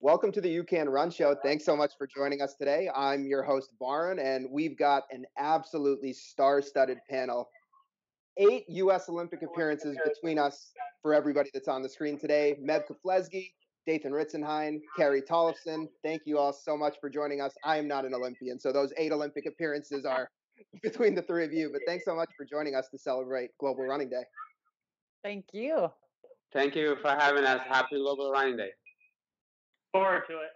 Welcome to the UCAN Run Show. Thanks so much for joining us today. I'm your host, Varun, and we've got an absolutely star-studded panel. 8 U.S. Olympic appearances between us for everybody that's on the screen today. Keflezighi, Dathan Ritzenhein, Carrie Tollefson. Thank you all so much for joining us. I am not an Olympian, so those 8 Olympic appearances are between the three of you. But thanks so much for joining us to celebrate Global Running Day. Thank you. Thank you for having us. Happy Global Running Day. Forward to it.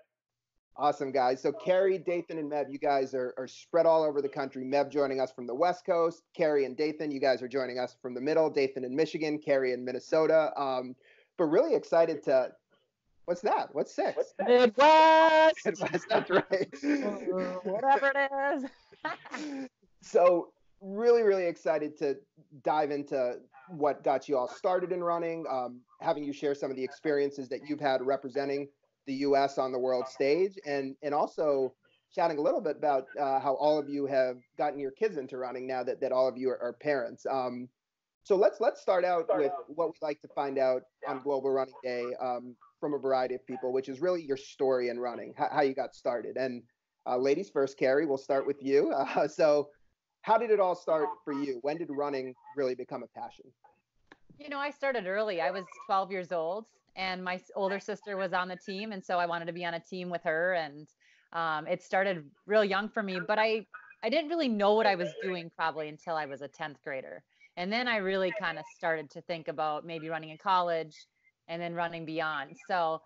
Awesome, guys. So Carrie, Dathan, and Meb, you guys are spread all over the country. Meb joining us from the West Coast. Carrie and Dathan, you guys are joining us from the middle. Dathan in Michigan, Carrie in Minnesota. But really excited to – what's that? What's 6? Midwest. Midwest, that's right. Whatever it is. So really, really excited to dive into what got you all started in running, having you share some of the experiences that you've had representing the U.S. on the world stage, and also chatting a little bit about how all of you have gotten your kids into running now that all of you are parents. So let's start out with what we'd like to find out on Global Running Day from a variety of people, which is really your story in running, how you got started. And ladies first, Carrie, we'll start with you. So how did it all start for you? When did running really become a passion? I started early. I was 12 years old, and my older sister was on the team, and so I wanted to be on a team with her. And it started real young for me, but I didn't really know what I was doing probably until I was a 10th grader. And then I really kind of started to think about maybe running in college and then running beyond. So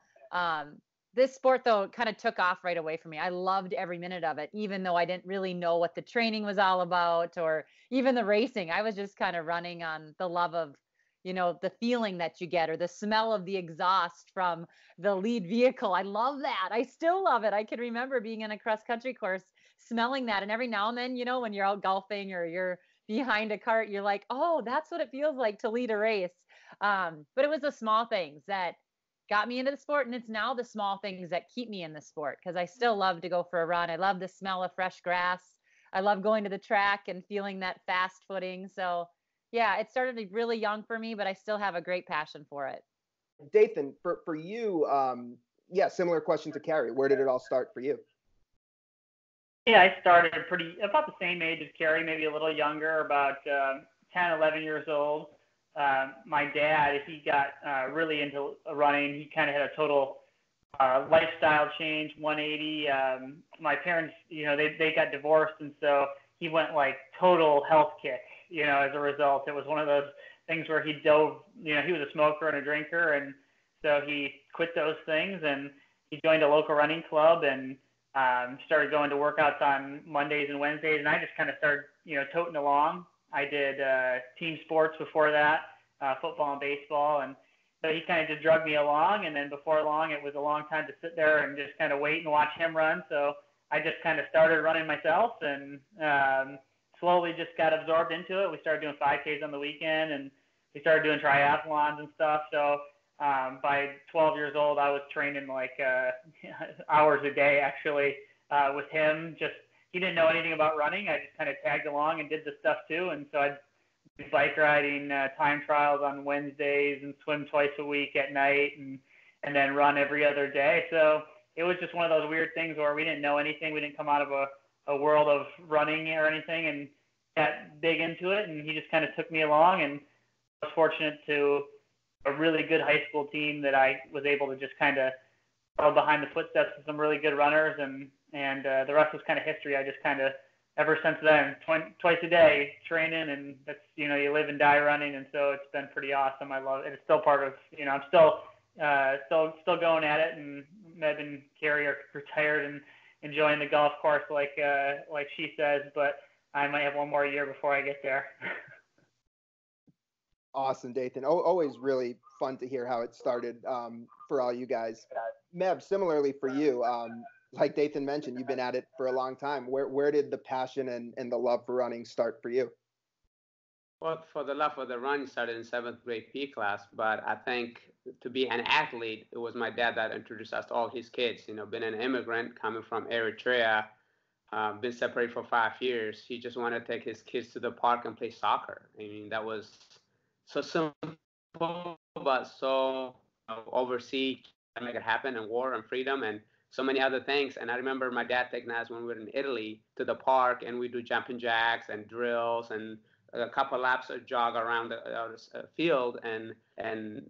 this sport, though, kind of took off right away for me. I loved every minute of it, even though I didn't really know what the training was all about or even the racing. I was just kind of running on the love of, the feeling that you get or the smell of the exhaust from the lead vehicle. I love that. I still love it. I can remember being in a cross country course, smelling that. And every now and then, when you're out golfing or you're behind a cart, you're like, oh, that's what it feels like to lead a race. But it was the small things that got me into the sport, and it's now the small things that keep me in the sport because I still love to go for a run. I love the smell of fresh grass. I love going to the track and feeling that fast footing. So yeah, it started really young for me, but I still have a great passion for it. Dathan, for you, similar question to Carrie. Where did it all start for you? Yeah, I started about the same age as Carrie, maybe a little younger, about 10, 11 years old. My dad, he got really into running. He kind of had a total lifestyle change, 180. My parents, they got divorced, and so he went like total health kick, as a result. It was one of those things where he dove, he was a smoker and a drinker, and so he quit those things, and he joined a local running club and started going to workouts on Mondays and Wednesdays, and I just kind of started, toting along. I did team sports before that, football and baseball, and so he kind of just drugged me along, and then before long, it was a long time to sit there and just kind of wait and watch him run, so I just kind of started running myself and slowly just got absorbed into it. We started doing 5Ks on the weekend, and we started doing triathlons and stuff, so by 12 years old, I was training like hours a day, actually, with him. He didn't know anything about running. I just kind of tagged along and did the stuff too. And so I'd be bike riding time trials on Wednesdays and swim twice a week at night and then run every other day. So it was just one of those weird things where we didn't know anything. We didn't come out of a world of running or anything and got big into it. And he just kind of took me along, and I was fortunate to a really good high school team that I was able to just kind of follow behind the footsteps of some really good runners, and the rest was kind of history. I just kind of, ever since then, twice a day training, and that's, you live and die running, and so it's been pretty awesome. I love it. It's still part of, I'm still going at it, and Meb and Carrie are retired and enjoying the golf course like she says, but I might have one more year before I get there. Awesome, Dathan. Always really fun to hear how it started for all you guys. Meb, similarly for you, like Dathan mentioned, you've been at it for a long time. Where did the passion and the love for running start for you? Well, for the love for the run, started in 7th grade P class, but I think to be an athlete, it was my dad that introduced us to all his kids. Been an immigrant coming from Eritrea, been separated for 5 years. He just wanted to take his kids to the park and play soccer. I mean, that was so simple, but so overseas make it happen, and war and freedom and so many other things. And I remember my dad taking us when we were in Italy to the park, and we do jumping jacks and drills and a couple laps of jog around the field, and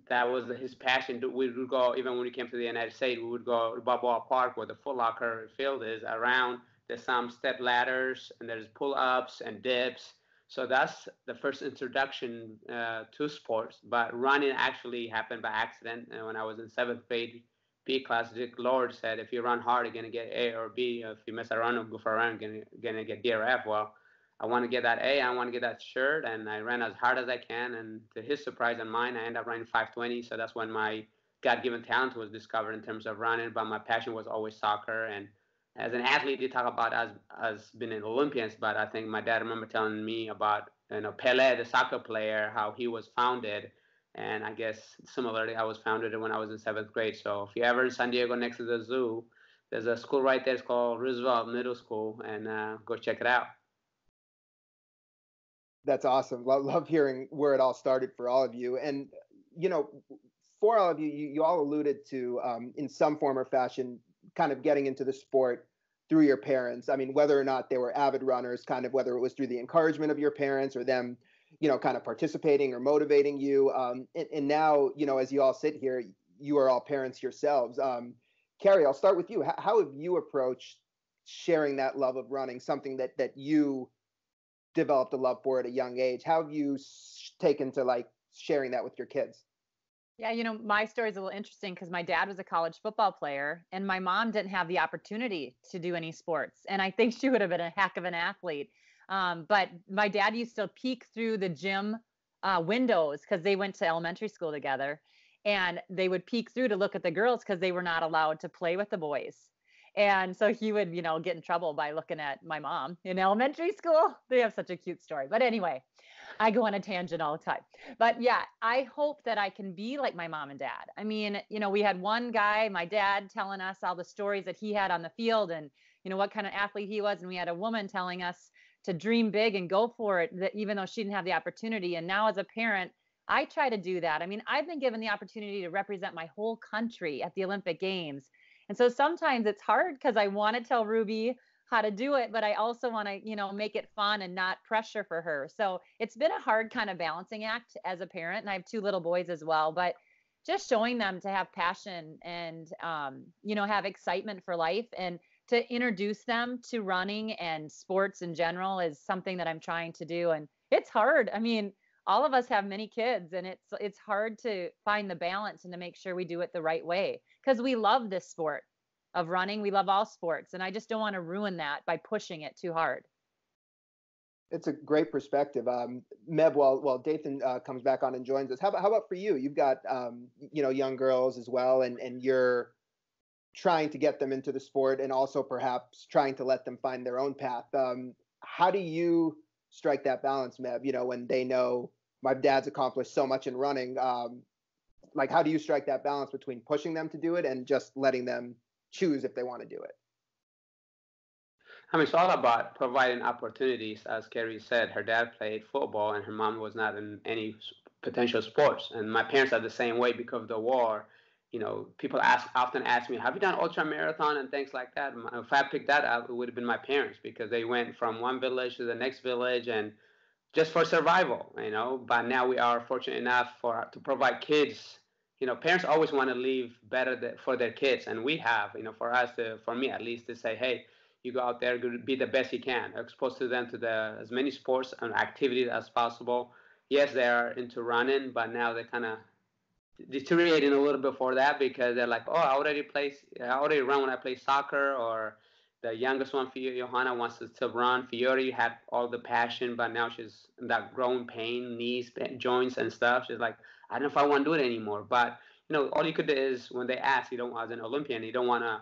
that was his passion. We would go, even when we came to the United States, we would go to Balboa Park where the Foot Locker field is. Around there's some step ladders and there's pull-ups and dips. So that's the first introduction to sports. But running actually happened by accident. When I was in seventh grade B class, Dick Lord said, if you run hard, you're going to get A or B. If you miss a run or go for a run, you're going to get D or F. Well, I want to get that A. I want to get that shirt. And I ran as hard as I can. And to his surprise and mine, I ended up running 5:20. So that's when my God-given talent was discovered in terms of running. But my passion was always soccer. And as an athlete, you talk about as being an Olympians, but I think my dad remember telling me about Pele, the soccer player, how he was founded, and I guess similarly, I was founded when I was in seventh grade. So if you're ever in San Diego next to the zoo, there's a school right there. It's called Roosevelt Middle School, and go check it out. That's awesome. Love hearing where it all started for all of you. And for all of you, you all alluded to in some form or fashion kind of getting into the sport through your parents. I mean, whether or not they were avid runners, kind of whether it was through the encouragement of your parents or them, kind of participating or motivating you. And now, as you all sit here, you are all parents yourselves. Carrie, I'll start with you. How have you approached sharing that love of running, something that you developed a love for at a young age? How have you taken to sharing that with your kids? Yeah, my story is a little interesting because my dad was a college football player and my mom didn't have the opportunity to do any sports. And I think she would have been a heck of an athlete. But my dad used to peek through the gym windows because they went to elementary school together. And they would peek through to look at the girls because they were not allowed to play with the boys. And so he would, get in trouble by looking at my mom in elementary school. They have such a cute story. But anyway, I go on a tangent all the time. But yeah, I hope that I can be like my mom and dad. I mean, we had one guy, my dad, telling us all the stories that he had on the field and, what kind of athlete he was. And we had a woman telling us to dream big and go for it, that even though she didn't have the opportunity. And now as a parent, I try to do that. I mean, I've been given the opportunity to represent my whole country at the Olympic Games. And so sometimes it's hard because I want to tell Ruby how to do it, but I also want to, make it fun and not pressure for her. So it's been a hard kind of balancing act as a parent. And I have two little boys as well, but just showing them to have passion and, have excitement for life and to introduce them to running and sports in general is something that I'm trying to do. And it's hard. I mean, all of us have many kids and it's hard to find the balance and to make sure we do it the right way because we love this sport of running. We love all sports. And I just don't want to ruin that by pushing it too hard. It's a great perspective. Meb, while Dathan comes back on and joins us, how about for you? You've got, young girls as well, and you're trying to get them into the sport and also perhaps trying to let them find their own path. How do you strike that balance, Meb, when they know my dad's accomplished so much in running? How do you strike that balance between pushing them to do it and just letting them choose if they want to do it? I mean, it's all about providing opportunities. As Carrie said, her dad played football and her mom was not in any potential sports. And my parents are the same way because of the war. People often ask me, have you done ultra marathon and things like that? If I picked that up, it would have been my parents because they went from one village to the next village and just for survival, But now we are fortunate enough to provide kids. Parents always want to leave better for their kids, and we have, for me at least, to say, hey, you go out there, be the best you can, expose to them to as many sports and activities as possible. Yes, they are into running, but now they're kind of deteriorating a little bit for that because they're like, oh, I already run when I play soccer, or the youngest one, Johanna, wants to still run. Fiore had all the passion, but now she's in that growing pain, knees, joints, and stuff. She's like, I don't know if I want to do it anymore. But all you could do is when they ask, as an Olympian, you don't want to.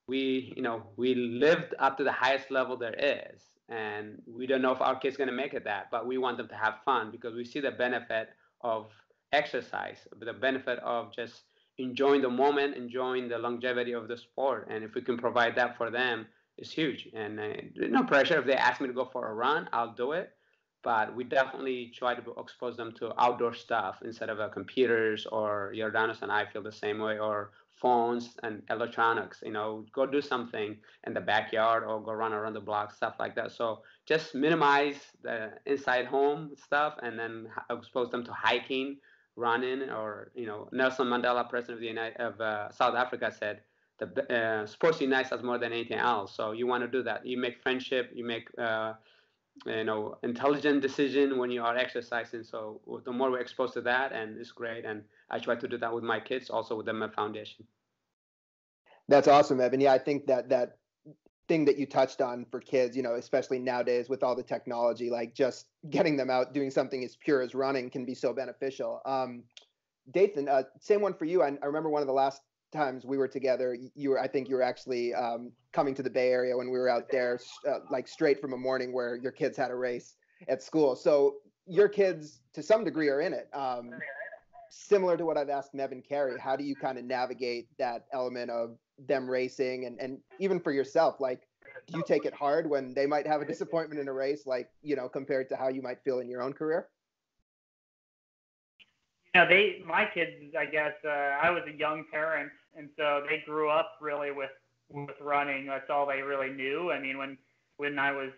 We lived up to the highest level there is, and we don't know if our kid's going to make it that, but we want them to have fun because we see the benefit of exercise, the benefit of just enjoying the moment, enjoying the longevity of the sport. And if we can provide that for them, it's huge. And no pressure. If they ask me to go for a run, I'll do it. But we definitely try to expose them to outdoor stuff instead of computers, or Jordanos and I feel the same way, or phones and electronics. Go do something in the backyard or go run around the block, stuff like that. So just minimize the inside home stuff, and then expose them to hiking, running, or Nelson Mandela, president of South Africa, said the sports unites us more than anything else. So you want to do that. You make friendship, you make intelligent decision when you are exercising. So the more we're exposed to that, and it's great. And I try to do that with my kids, also with the Med Foundation. That's awesome, Evan. Yeah, I think that thing that you touched on for kids, especially nowadays with all the technology, like just getting them out doing something as pure as running can be so beneficial. Dathan, same one for you. I remember one of the last times we were together, I think you were actually coming to the Bay Area when we were out there, like straight from a morning where your kids had a race at school. So your kids, to some degree, are in it. Similar to what I've asked Mev and Carrie, how do you kind of navigate that element of them racing, and even for yourself, like, do you take it hard when they might have a disappointment in a race, like, compared to how you might feel in your own career? My kids, I guess, I was a young parent, and so they grew up really with running. That's all they really knew. I mean, when I was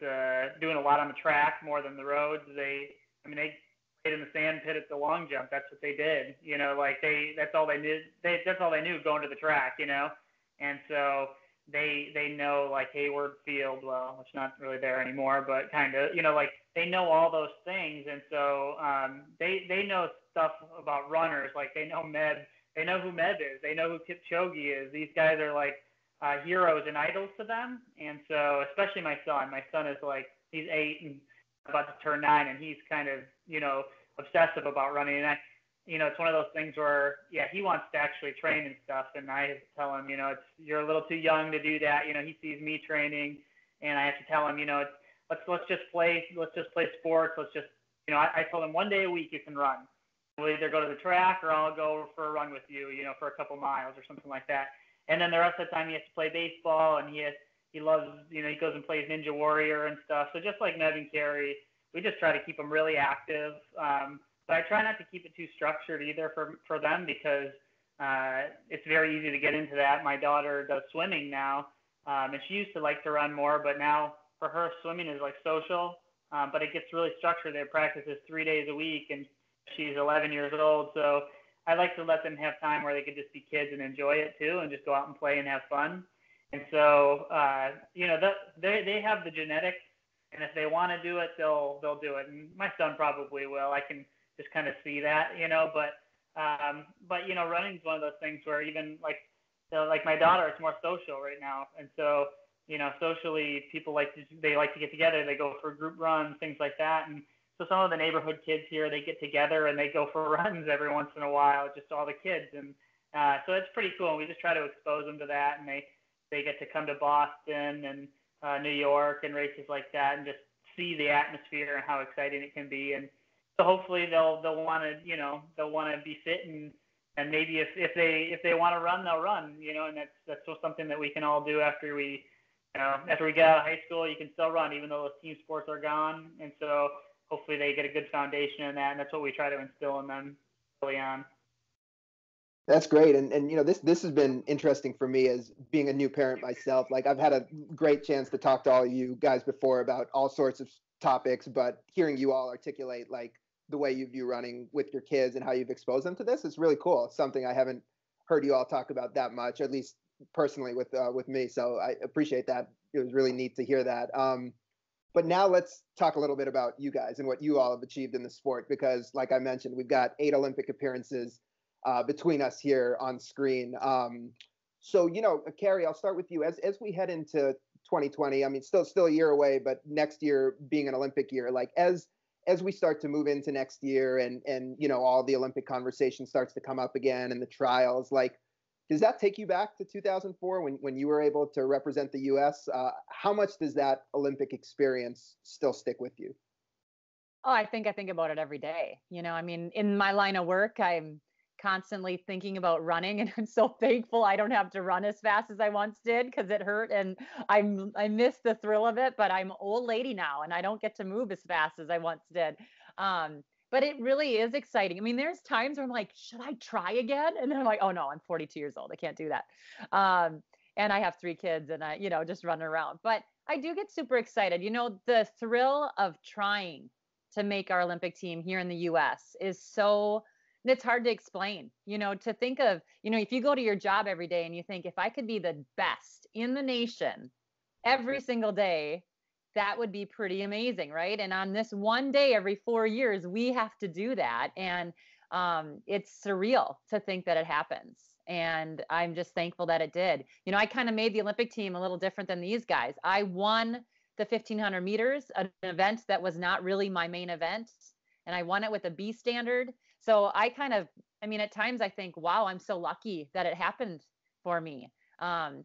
doing a lot on the track more than the roads, they played in the sand pit at the long jump. That's what they did. That's all they knew. That's all they knew going to the track. And so they know, like, Hayward Field, well, it's not really there anymore, but kind of, like, they know all those things. And so they know stuff about runners. Like, they know Meb. They know who Meb is. They know who Kipchoge is. These guys are like heroes and idols to them. And so, especially my son. My son is like, he's 8 and about to turn 9, and he's kind of, obsessive about running. And it's one of those things where, yeah, he wants to actually train and stuff, and I tell him, you're a little too young to do that. He sees me training, and I have to tell him, let's just play sports. Let's just, I told him one day a week you can run. We'll either go to the track or I'll go for a run with you, for a couple miles or something like that. And then the rest of the time he has to play baseball, and he loves, he goes and plays Ninja Warrior and stuff. So just like Mev and Carrie, we just try to keep them really active. But I try not to keep it too structured either for them, because it's very easy to get into that. My daughter does swimming now, and she used to like to run more, but now for her, swimming is like social, but it gets really structured. They practices 3 days a week, and she's 11 years old. So I like to let them have time where they could just be kids and enjoy it too, and just go out and play and have fun. And so, they have the genetics, and if they want to do it, they'll do it. And my son probably will. I can just kind of see that, but running's one of those things where even like my daughter, it's more social right now. And so, socially people like to get together. They go for group runs, things like that. And so some of the neighborhood kids here, they get together and they go for runs every once in a while, just all the kids. And so it's pretty cool. And we just try to expose them to that. And they get to come to Boston and New York and races like that, and just see the atmosphere and how exciting it can be. And so hopefully they'll want to be fit, and maybe if they want to run, they'll run, and that's something that we can all do after we get out of high school. You can still run even though those team sports are gone. And so hopefully they get a good foundation in that, and that's what we try to instill in them early on. That's great. And this has been interesting for me as being a new parent myself. Like, I've had a great chance to talk to all of you guys before about all sorts of topics, but hearing you all articulate like the way you view running with your kids and how you've exposed them to this is really cool. It's something I haven't heard you all talk about that much, at least personally with me. So I appreciate that. It was really neat to hear that. But now let's talk a little bit about you guys and what you all have achieved in the sport, because like I mentioned, we've got 8 Olympic appearances between us here on screen. So, Carrie, I'll start with you. As we head into 2020, I mean, still a year away, but next year being an Olympic year, like as we start to move into next year and all the Olympic conversation starts to come up again and the trials, like, does that take you back to 2004 when you were able to represent the U.S.? How much does that Olympic experience still stick with you? Oh, I think about it every day. In my line of work, I'm constantly thinking about running, and I'm so thankful I don't have to run as fast as I once did, because it hurt, and I miss the thrill of it. But I'm an old lady now, and I don't get to move as fast as I once did. but it really is exciting. I mean, there's times where I'm like, should I try again? And then I'm like, oh no, I'm 42 years old. I can't do that. And I have 3 kids and I, just running around. But I do get super excited. The thrill of trying to make our Olympic team here in the US is it's hard to explain. To think of, if you go to your job every day and you think, if I could be the best in the nation every single day, that would be pretty amazing, right? And on this one day every 4 years, we have to do that. And it's surreal to think that it happens. And I'm just thankful that it did. I kind of made the Olympic team a little different than these guys. I won the 1500 meters, an event that was not really my main event. And I won it with a B standard. So at times I think, wow, I'm so lucky that it happened for me.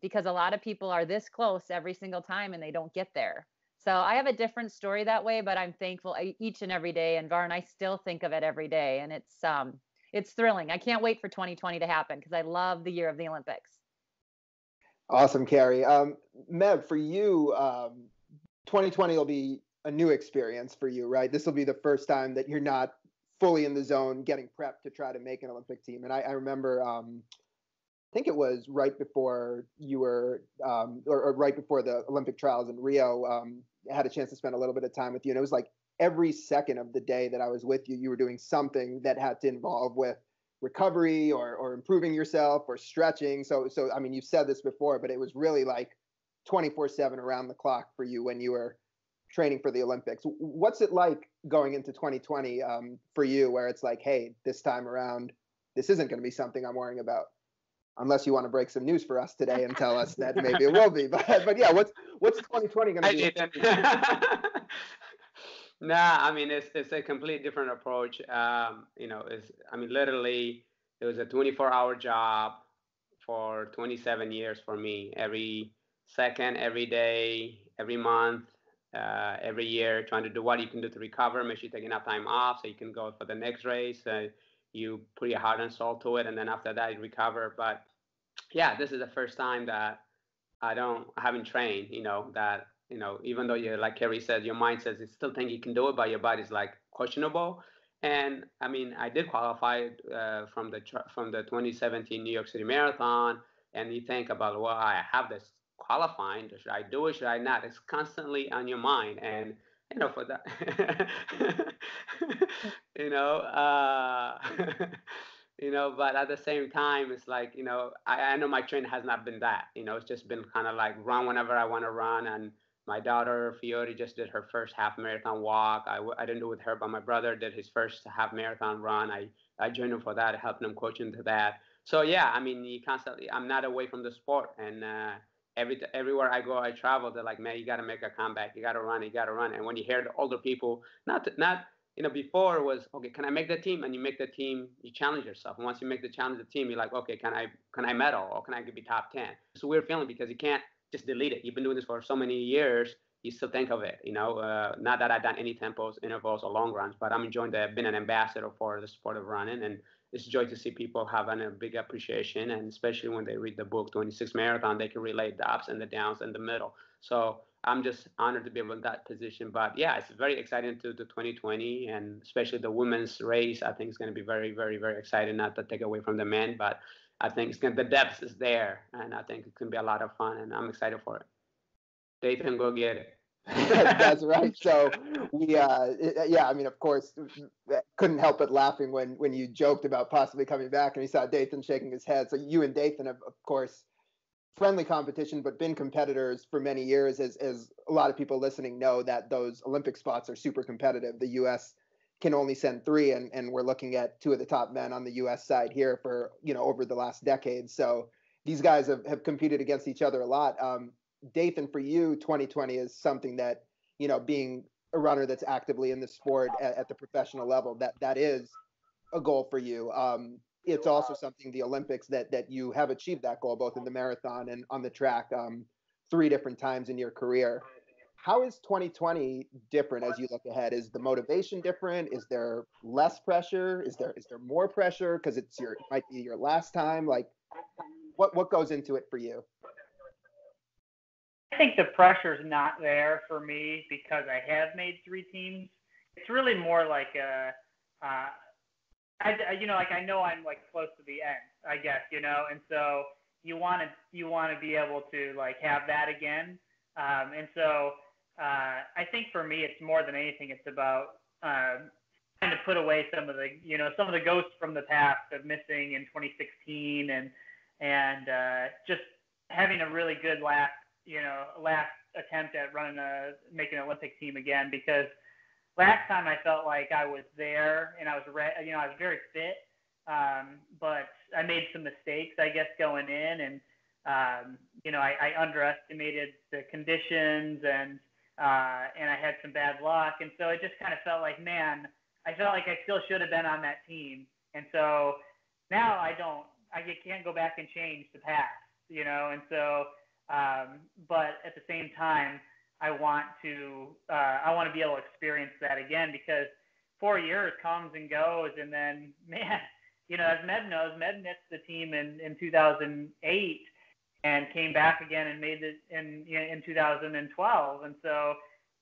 Because a lot of people are this close every single time and they don't get there. So I have a different story that way, but I'm thankful each and every day. And Varn, I still think of it every day. And it's thrilling. I can't wait for 2020 to happen because I love the year of the Olympics. Awesome, Carrie. Mev, for you, 2020 will be a new experience for you, right? This will be the first time that you're not fully in the zone getting prepped to try to make an Olympic team. And I remember, I think it was right before you were, or right before the Olympic trials in Rio, I had a chance to spend a little bit of time with you. And it was like every second of the day that I was with you, you were doing something that had to involve with recovery or improving yourself or stretching. So I mean, you've said this before, but it was really like 24/7 around the clock for you when you were training for the Olympics. What's it like going into 2020 for you, where it's like, hey, this time around, this isn't going to be something I'm worrying about? Unless you want to break some news for us today and tell us that maybe it will be. But yeah, what's 2020 going to be? Nah, I mean, it's a completely different approach. Literally, it was a 24-hour job for 27 years for me. Every second, every day, every month, every year, trying to do what you can do to recover, make sure you take enough time off so you can go for the next race. You put your heart and soul to it, and then after that, you recover. But yeah, this is the first time that I haven't trained, even though you, like Carrie said, your mind says you still think you can do it, but your body's like questionable. And I mean, I did qualify from the 2017 New York City Marathon, and you think about, well, I have this qualifying. Should I do it? Should I not? It's constantly on your mind, and for that, you know, uh, but at the same time, it's like, I know my training has not been that, it's just been kind of like run whenever I want to run. And my daughter, Fiore, just did her first half marathon walk. I didn't do it with her, but my brother did his first half marathon run. I joined him for that, helping him, coach him to that. So yeah, I mean, I'm not away from the sport. And everywhere I go, I travel, they're like, man, you got to make a comeback. You got to run. And when you hear the older people, before it was, okay, can I make the team? And you make the team, you challenge yourself. And once you make the challenge the team, you're like, okay, can I medal, or can I be top 10? It's a weird feeling because you can't just delete it. You've been doing this for so many years, you still think of it, not that I've done any tempos, intervals, or long runs, but I'm enjoying being an ambassador for the sport of running. And it's a joy to see people having a big appreciation, and especially when they read the book 26 Marathon, they can relate the ups and the downs and the middle. So I'm just honored to be able in that position. But yeah, it's very exciting to 2020, and especially the women's race. I think it's going to be very, very, very exciting. Not to take away from the men, but I think the depth is there, and I think it's going to be a lot of fun, and I'm excited for it. Dathan, go get it. That's right. So I mean, of course, couldn't help but laughing when you joked about possibly coming back, and we saw Dathan shaking his head. So you and Dathan have, of course, friendly competition, but been competitors for many years. As a lot of people listening know, that those Olympic spots are super competitive. The U.S. can only send 3, and we're looking at 2 of the top men on the U.S. side here for, over the last decade. So these guys have competed against each other a lot. Dathan, for you, 2020 is something that, being a runner that's actively in the sport at the professional level, that is a goal for you. It's also something, the Olympics, that you have achieved that goal, both in the marathon and on the track 3 different times in your career. How is 2020 different as you look ahead? Is the motivation different? Is there less pressure? Is there more pressure because it might be your last time? Like, what goes into it for you? I think the pressure's not there for me because I have made 3 teams. It's really more like like I know I'm like close to the end, I guess, and so you want to be able to like have that again. And so I think for me, it's more than anything, it's about trying to put away some of the ghosts from the past of missing in 2016 and just having a really good last attempt at making an Olympic team again, because last time I felt like I was there and I was I was very fit, but I made some mistakes, I guess, going in, and I underestimated the conditions, and I had some bad luck, and so it just kind of felt like, man, I felt like I still should have been on that team, and so now I can't go back and change the past, and so, but at the same time, I want to be able to experience that again, because 4 years comes and goes, and then, man, as Meb knows, Meb missed the team in 2008 and came back again and made it in 2012, and so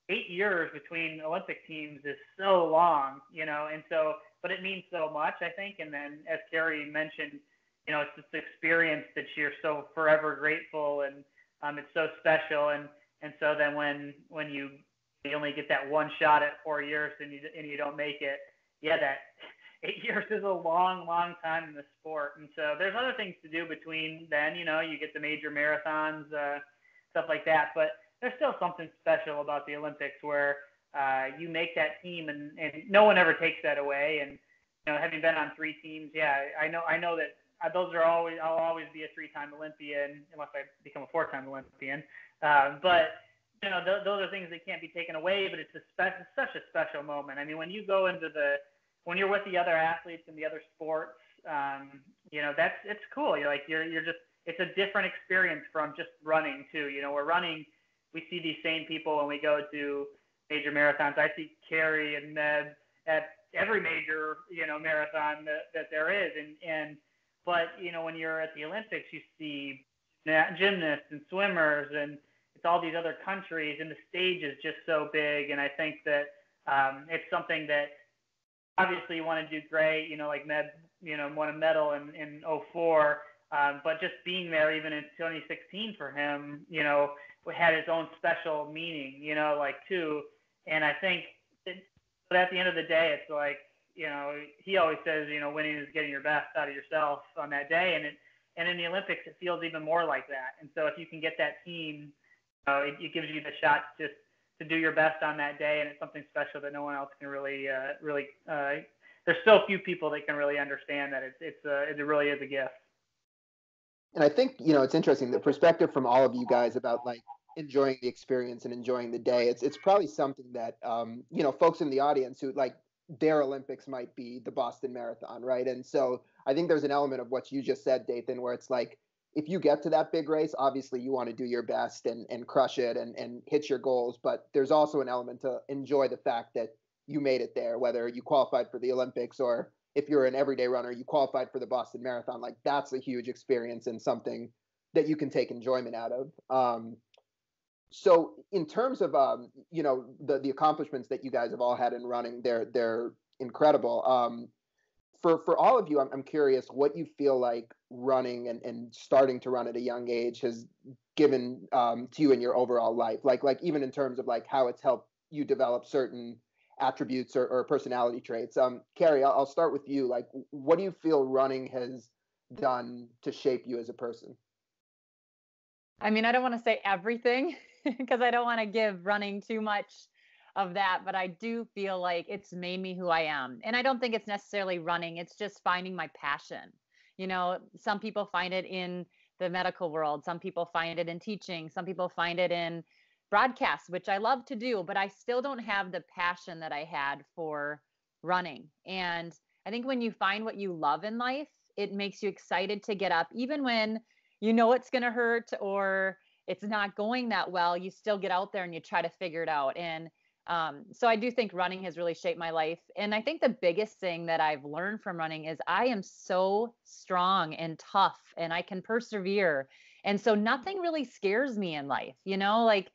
8 years between Olympic teams is so long, and so, but it means so much, I think. And then, as Carrie mentioned, it's this experience that you're so forever grateful, and it's so special, and so then when you only get that one shot at 4 years and you don't make it, that 8 years is a long, long time in the sport. And so there's other things to do between then, you get the major marathons, stuff like that. But there's still something special about the Olympics where you make that team, and no one ever takes that away. And having been on 3 teams, I know that I'll always be a 3-time Olympian unless I become a 4-time Olympian. But those are things that can't be taken away. But it's such a special moment. I mean, when you go when you're with the other athletes in the other sports, it's cool. You're just, it's a different experience from just running too. We're running, we see these same people when we go to major marathons. I see Carrie and Ned at every major, marathon that there is. But when you're at the Olympics, you see gymnasts and swimmers, and it's all these other countries, and the stage is just so big. And I think that it's something that obviously you want to do great, like Med, won a medal in 04, but just being there even in 2016 for him, had its own special meaning, too. And I think but at the end of the day, it's like, he always says, winning is getting your best out of yourself on that day. And in the Olympics, it feels even more like that. And so if you can get that team, it gives you the shot just to do your best on that day. And it's something special that no one else can really, there's so few people that can really understand that it really is a gift. And I think, it's interesting, the perspective from all of you guys about like enjoying the experience and enjoying the day. It's probably something that, folks in the audience who like their Olympics might be the Boston Marathon, right? And so I think there's an element of what you just said, Dathan, where it's like, if you get to that big race, obviously you want to do your best and crush it and hit your goals. But there's also an element to enjoy the fact that you made it there, whether you qualified for the Olympics or if you're an everyday runner, you qualified for the Boston Marathon. Like that's a huge experience and something that you can take enjoyment out of. So in terms of, the accomplishments that you guys have all had in running, they're incredible. For all of you, I'm curious what you feel like running and starting to run at a young age has given to you in your overall life, like even in terms of like how it's helped you develop certain attributes or personality traits. Carrie, I'll start with you. Like, what do you feel running has done to shape you as a person? I mean, I don't want to say everything because I don't want to give running too much of that, but I do feel like it's made me who I am. And I don't think it's necessarily running. It's just finding my passion. Some people find it in the medical world. Some people find it in teaching. Some people find it in broadcasts, which I love to do, but I still don't have the passion that I had for running. And I think when you find what you love in life, it makes you excited to get up, even when it's going to hurt or it's not going that well. You still get out there and you try to figure it out. And so I do think running has really shaped my life. And I think the biggest thing that I've learned from running is I am so strong and tough and I can persevere. And so nothing really scares me in life, like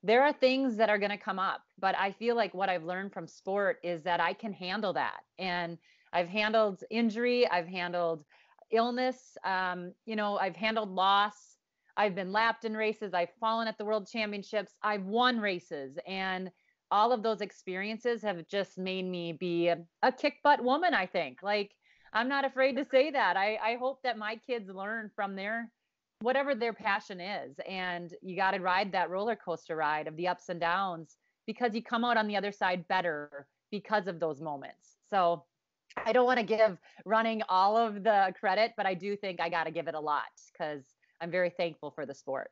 there are things that are going to come up, but I feel like what I've learned from sport is that I can handle that. And I've handled injury, I've handled illness, I've handled loss. I've been lapped in races, I've fallen at the world championships, I've won races, and all of those experiences have just made me be a kick butt woman, I think. Like, I'm not afraid to say that. I hope that my kids learn from their whatever their passion is. And you got to ride that roller coaster ride of the ups and downs, because you come out on the other side better because of those moments. So I don't want to give running all of the credit, but I do think I got to give it a lot, because I'm very thankful for the sport.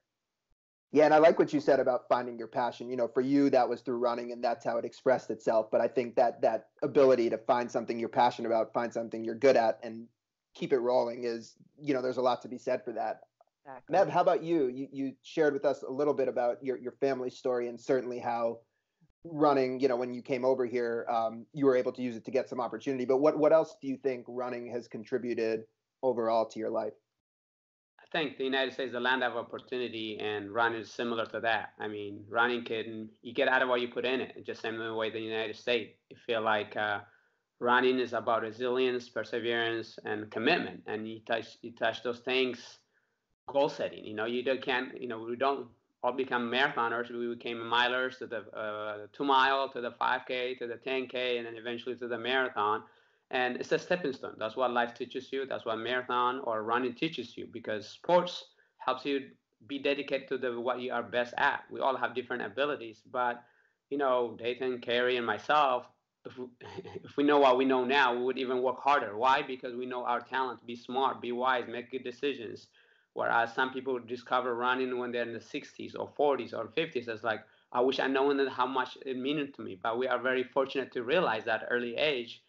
Yeah, and I like what you said about finding your passion. For you, that was through running, and that's how it expressed itself. But I think that ability to find something you're passionate about, find something you're good at, and keep it rolling is, there's a lot to be said for that. Exactly. Meb, how about you? You shared with us a little bit about your family story, and certainly how running, when you came over here, you were able to use it to get some opportunity. But what else do you think running has contributed overall to your life? I think the United States is a land of opportunity, and running is similar to that. I mean, running you get out of what you put in it, just same way the United States. You feel like running is about resilience, perseverance, and commitment, and you touch those things. Goal setting, we don't all become marathoners. We became milers to the 2 mile, to the 5K, to the 10K, and then eventually to the marathon. And it's a stepping stone. That's what life teaches you. That's what marathon or running teaches you, because sports helps you be dedicated to what you are best at. We all have different abilities, but Dathan, Carrie, and myself, if we know what we know now, we would even work harder. Why? Because we know our talent. Be smart, be wise, make good decisions. Whereas some people discover running when they're in the 60s or 40s or 50s. It's like, I wish I known how much it meant to me. But we are very fortunate to realize that early age,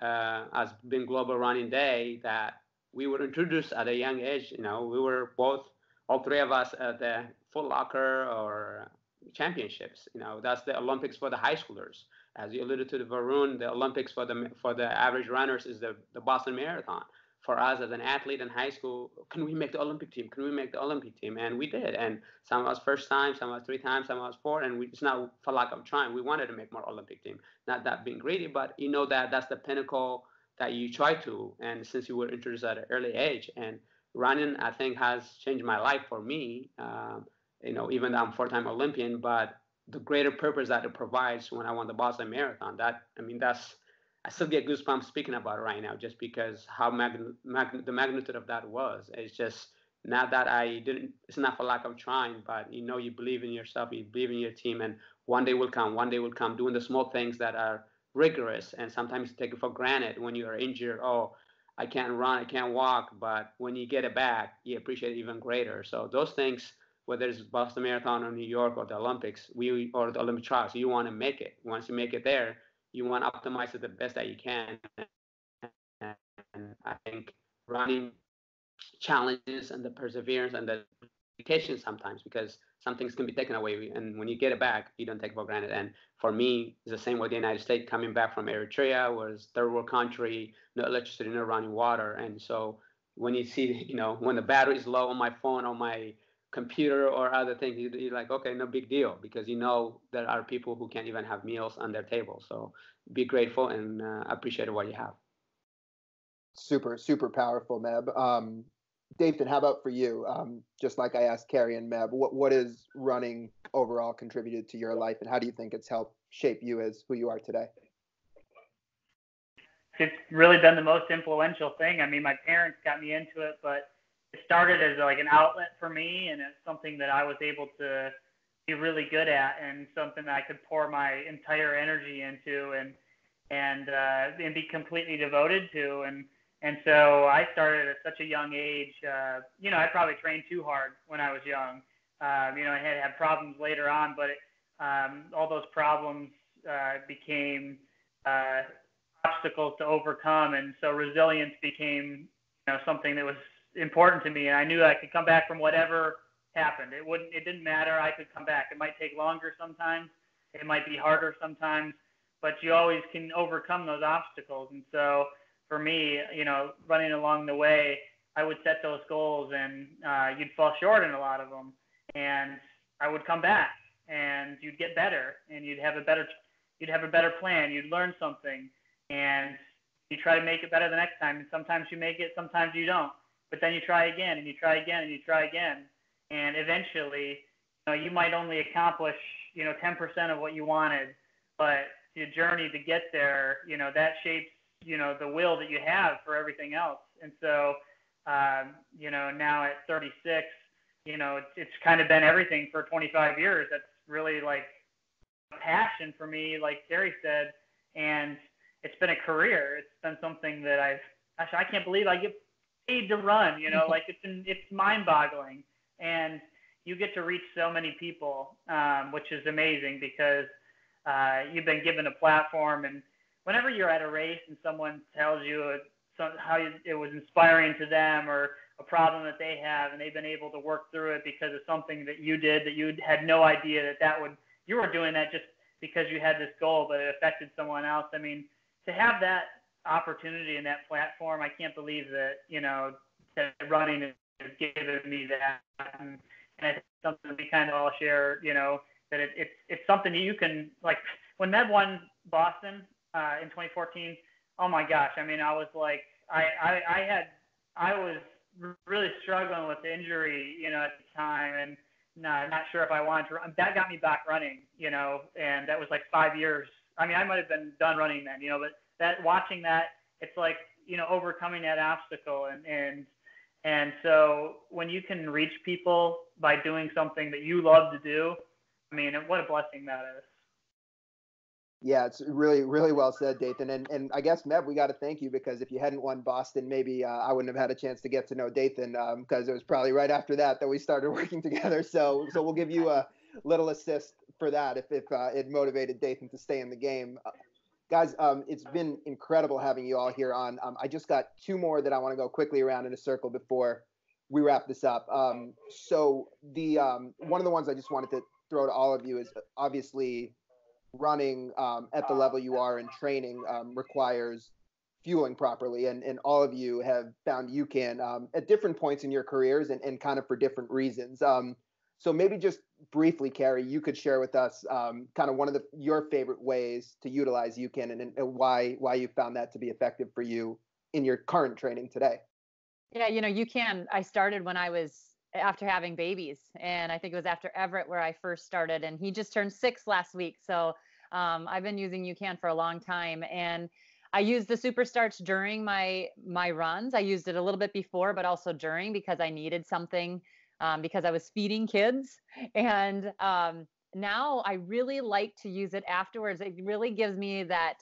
as being Global Running Day, that we were introduced at a young age. We were all three of us at the Foot Locker or championships. That's the Olympics for the high schoolers. As you alluded to, the Varun, the Olympics for the average runners is the Boston Marathon. For us as an athlete in high school, can we make the Olympic team? Can we make the Olympic team? And we did. And some of us first time, some of us 3 times, some of us 4. And it's not for lack of trying. We wanted to make more Olympic team. Not that being greedy, but that's the pinnacle that you try to. And since you were introduced at an early age, and running, I think, has changed my life for me. Even though I'm 4-time Olympian, but the greater purpose that it provides when I won the Boston Marathon, I still get goosebumps speaking about it right now, just because how the magnitude of that was. It's just not that it's not for lack of trying, but you believe in yourself, you believe in your team, and one day will come, doing the small things that are rigorous, and sometimes you take it for granted when you are injured. Oh, I can't run, I can't walk, but when you get it back, you appreciate it even greater. So those things, whether it's Boston Marathon or New York or the Olympics, or the Olympic trials, you want to make it. Once you make it there, you want to optimize it the best that you can. And I think running challenges and the perseverance and the dedication sometimes, because some things can be taken away, and when you get it back, you don't take it for granted. And for me, it's the same with the United States. Coming back from Eritrea, was third world country, no electricity, no running water. And so when you see, when the battery is low on my phone, on my computer or other things, you're like, okay, no big deal, because there are people who can't even have meals on their table. So be grateful and appreciate what you have. Super, super powerful, Meb. Dathan, how about for you? Just like I asked Carrie and Meb, what has running overall contributed to your life, and how do you think it's helped shape you as who you are today? It's really been the most influential thing. I mean, my parents got me into it, but it started as like an outlet for me, and it's something that I was able to be really good at, and something that I could pour my entire energy into, and be completely devoted to. And so I started at such a young age. I probably trained too hard when I was young. I had problems later on, but all those problems became obstacles to overcome, and so resilience became something that was important to me. And I knew I could come back from whatever happened. It didn't matter. I could come back. It might take longer sometimes. It might be harder sometimes, but you always can overcome those obstacles. And so for me, running along the way, I would set those goals, and you'd fall short in a lot of them, and I would come back. and you'd get better, and you'd have a better plan. You'd learn something, and you try to make it better the next time. And sometimes you make it, sometimes you don't. But then you try again, and you try again, and you try again, and eventually, you might only accomplish 10% of what you wanted, but the journey to get there, that shapes the will that you have for everything else. And so, now at 36, it's kind of been everything for 25 years. That's really like a passion for me, like Carrie said, and it's been a career. It's been something that I can't believe I get paid to run, like it's mind-boggling. And you get to reach so many people, which is amazing because you've been given a platform. And whenever you're at a race and someone tells you how it was inspiring to them, or a problem that they have, and they've been able to work through it because of something that you did, that you had no idea you were doing that just because you had this goal, but it affected someone else. I mean, to have that opportunity and that platform, I can't believe that, that running has given me that. And I think it's something we kind of all share, that it's something you can, like, when Meb won Boston in 2014, oh my gosh, I mean, I was like, I was really struggling with injury, at the time, and not sure if I wanted to run. That got me back running, and that was like 5 years. I mean, I might have been done running then, but watching that, it's like, overcoming that obstacle. And so when you can reach people by doing something that you love to do, I mean, what a blessing that is. Yeah, it's really, really well said, Dathan. And I guess, Meb, we got to thank you, because if you hadn't won Boston, maybe I wouldn't have had a chance to get to know Dathan, because it was probably right after that we started working together. So we'll give you a little assist for that if it motivated Dathan to stay in the game. Guys, it's been incredible having you all here on. I just got two more that I want to go quickly around in a circle before we wrap this up. So the one of the ones I just wanted to throw to all of you is, obviously, running at the level you are in training requires fueling properly, and all of you have found UCAN at different points in your careers and kind of for different reasons. So maybe just briefly, Carrie, you could share with us kind of one of your favorite ways to utilize UCAN and why you found that to be effective for you in your current training today. Yeah, UCAN, I started when I was after having babies, and I think it was after Everett where I first started, and he just turned 6 last week. So I've been using UCAN for a long time, and I used the Super Starch during my runs. I used it a little bit before, but also during, because I needed something, because I was feeding kids. And now I really like to use it afterwards. It really gives me that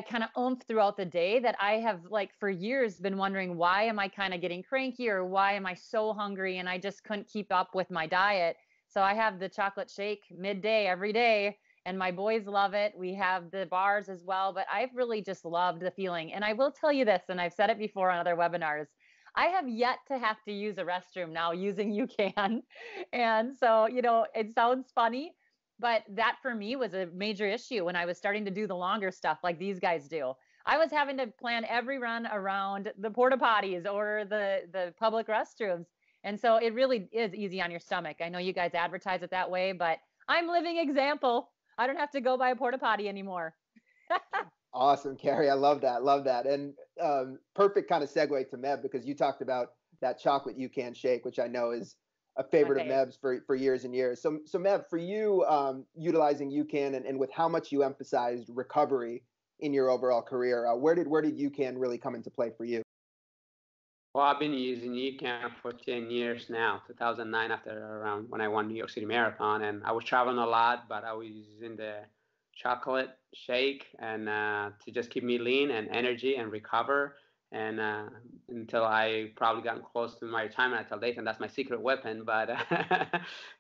kind of oomph throughout the day that I have, like, for years been wondering, why am I kind of getting cranky, or why am I so hungry and I just couldn't keep up with my diet. So I have the chocolate shake midday every day, and my boys love it. We have the bars as well, but I've really just loved the feeling. And I will tell you this, and I've said it before on other webinars, I have yet to have to use a restroom now using UCAN. And so, it sounds funny, but that for me was a major issue when I was starting to do the longer stuff like these guys do. I was having to plan every run around the porta potties or the public restrooms. And so it really is easy on your stomach. I know you guys advertise it that way, but I'm living example. I don't have to go by a porta potty anymore. Awesome, Carrie. I love that. Love that. And perfect kind of segue to Meb, because you talked about that chocolate UCAN shake, which I know is a favorite of Meb's for years and years. So Meb, for you, utilizing UCAN and with how much you emphasized recovery in your overall career, where did UCAN really come into play for you? Well, I've been using UCAN for 10 years now, 2009, around when I won New York City Marathon. And I was traveling a lot, but I was using the chocolate shake and to just keep me lean and energy and recover. And until I probably gotten close to my retirement, I tell Dathan that's my secret weapon. But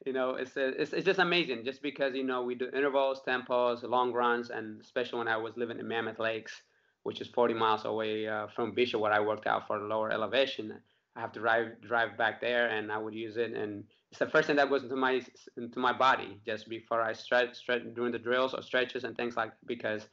it's just amazing, just because we do intervals, tempos, long runs, and especially when I was living in Mammoth Lakes, which is 40 miles away from Bishop, where I worked out for lower elevation. I have to drive back there, and I would use it, and it's the first thing that goes into my body just before I stretch during the drills or stretches and things like that, because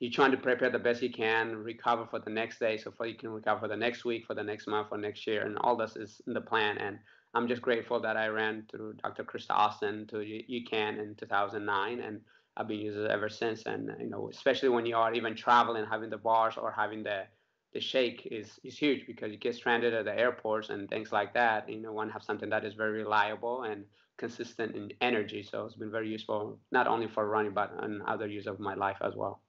you're trying to prepare the best you can, recover for the next day, so you can recover for the next week, for the next month, for next year, and all this is in the plan. And I'm just grateful that I ran through Dr. Krista Austin to UCAN in 2009, and I've been using it ever since. And especially when you are even traveling, having the bars or having the shake is huge, because you get stranded at the airports and things like that. Want to have something that is very reliable and consistent in energy. So it's been very useful, not only for running, but in other use of my life as well.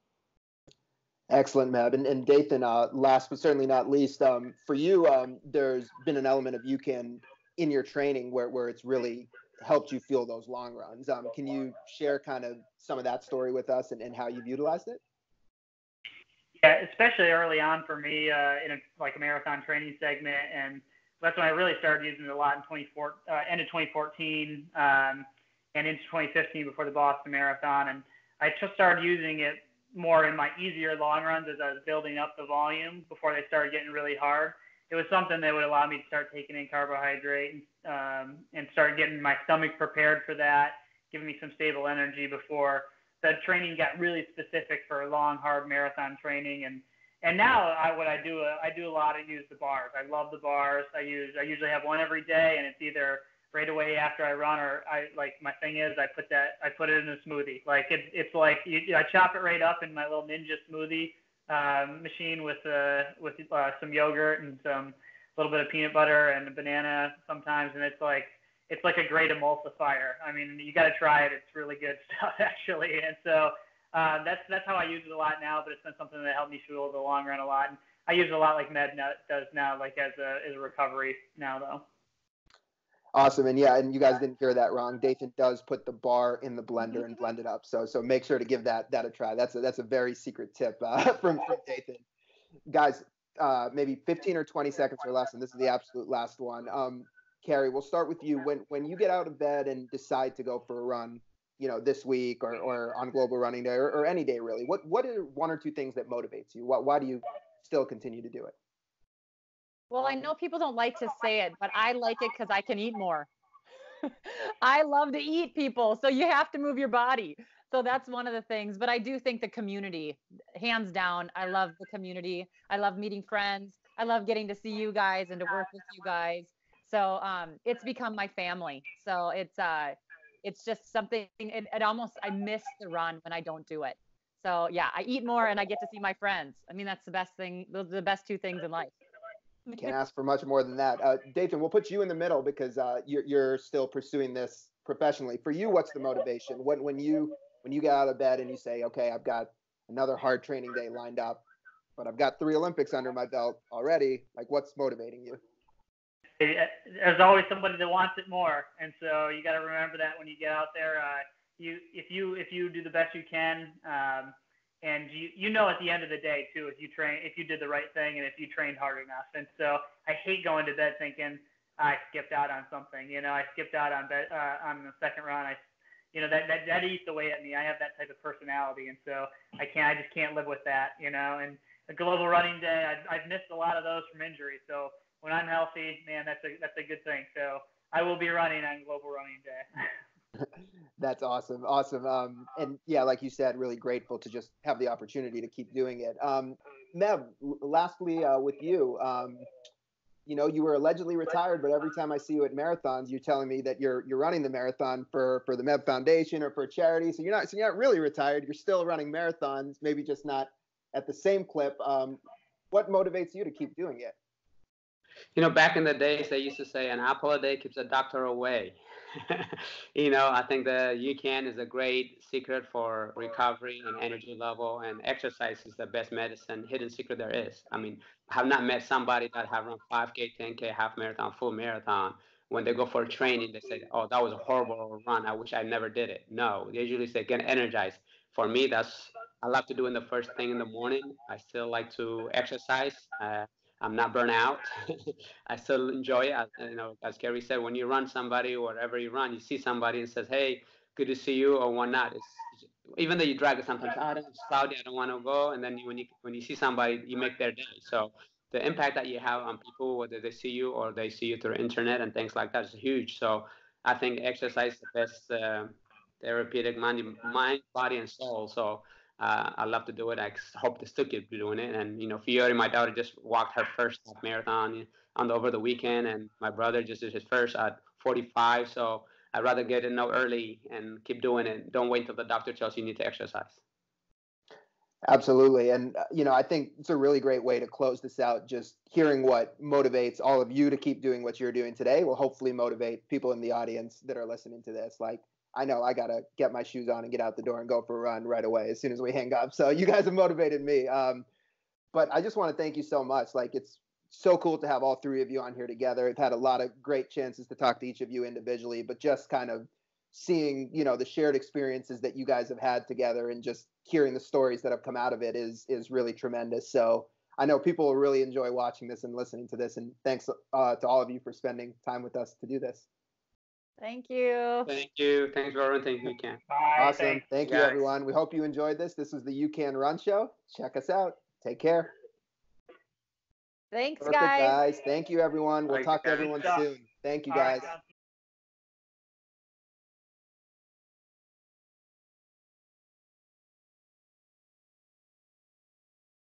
Excellent, Meb. And Dathan, last but certainly not least, for you, there's been an element of UCAN in your training where it's really helped you fuel those long runs. Can you share kind of some of that story with us and how you've utilized it? Yeah, especially early on for me in a marathon training segment, and that's when I really started using it a lot in end of 2014 and into 2015 before the Boston Marathon. And I just started using it more in my easier long runs as I was building up the volume before they started getting really hard. It was something that would allow me to start taking in carbohydrate and start getting my stomach prepared for that, giving me some stable energy before the training got really specific for long, hard marathon training. And now I do a lot of use the bars. I love the bars. I usually have one every day, and it's either right away after I run, or my thing is I put it in a smoothie. Like it's like I chop it right up in my little Ninja smoothie machine with some yogurt and some little bit of peanut butter and a banana sometimes, and it's like a great emulsifier. I mean, you got to try it. It's really good stuff actually. And so that's how I use it a lot now. But it's been something that helped me fuel the long run a lot. And I use it a lot like Med does now, like as a recovery now though. Awesome. And yeah, and you guys didn't hear that wrong. Dathan does put the bar in the blender and blend it up. So make sure to give that a try. That's a very secret tip from Dathan. Guys, maybe 15 or 20 seconds or less, and this is the absolute last one. Carrie, we'll start with you. When you get out of bed and decide to go for a run, this week or on Global Running Day or any day really, what are one or two things that motivates you? Why do you still continue to do it? Well, I know people don't like to say it, but I like it because I can eat more. I love to eat, people. So you have to move your body. So that's one of the things. But I do think the community, hands down, I love the community. I love meeting friends. I love getting to see you guys and to work with you guys. So it's become my family. So it's just something, it almost, I miss the run when I don't do it. So yeah, I eat more and I get to see my friends. I mean, that's the best thing. Those are the best two things in life. Can't ask for much more than that. Dathan, we'll put you in the middle because you're still pursuing this professionally. For you, what's the motivation? When you get out of bed and you say, okay, I've got another hard training day lined up, but I've got 3 Olympics under my belt already, like what's motivating you? There's always somebody that wants it more, and so you got to remember that when you get out there. If you do the best you can, and at the end of the day too, if you did the right thing and if you trained hard enough. And so I hate going to bed thinking I skipped out on something. I skipped out on the second run. That eats away at me. I have that type of personality, and so I just can't live with that. And a Global Running Day, I've missed a lot of those from injury. So when I'm healthy, man, that's a good thing. So I will be running on Global Running Day. That's awesome. And yeah, like you said, really grateful to just have the opportunity to keep doing it. Meb, lastly, with you, you were allegedly retired, but every time I see you at marathons, you're telling me that you're running the marathon for the Meb Foundation or for a charity. So you're not really retired. You're still running marathons, maybe just not at the same clip. What motivates you to keep doing it? Back in the days, they used to say an apple a day keeps a doctor away. I think the UCAN is a great secret for recovery and energy level, and exercise is the best medicine, hidden secret there is. I mean, I have not met somebody that have run 5K, 10K, half marathon, full marathon. When they go for training, they say, oh, that was a horrible run. I wish I never did it. No, they usually say, get energized. For me, I love to do in the first thing in the morning. I still like to exercise. I'm not burnt out. I still enjoy it. As Carrie said, when you run somebody or wherever you run, you see somebody and says, hey, good to see you or whatnot. Even though you drag it sometimes, it's cloudy, I don't want to go. And then when you see somebody, you make their day. So the impact that you have on people, whether they see you or they see you through internet and things like that, is huge. So I think exercise is the best therapeutic mind, body, and soul. So I love to do it. I hope to still keep doing it. And Fiore, my daughter, just walked her first half marathon over the weekend, and my brother just did his first at 45. So I'd rather get in now early and keep doing it. Don't wait till the doctor tells you need to exercise. Absolutely. And, I think it's a really great way to close this out. Just hearing what motivates all of you to keep doing what you're doing today will hopefully motivate people in the audience that are listening to this. Like, I know I got to get my shoes on and get out the door and go for a run right away as soon as we hang up. So you guys have motivated me. But I just want to thank you so much. Like, it's so cool to have all three of you on here together. I've had a lot of great chances to talk to each of you individually, but just kind of seeing, the shared experiences that you guys have had together and just hearing the stories that have come out of it is really tremendous. So I know people will really enjoy watching this and listening to this. And thanks to all of you for spending time with us to do this. Thank you. Thank you. Thanks, Lauren. Thank you, UCAN. Bye. Awesome. Thank you, everyone. We hope you enjoyed this. This was the UCAN Run Show. Check us out. Take care. Thanks, Perfect, guys. Thank you, everyone. We'll talk to everyone soon. Thank you, guys.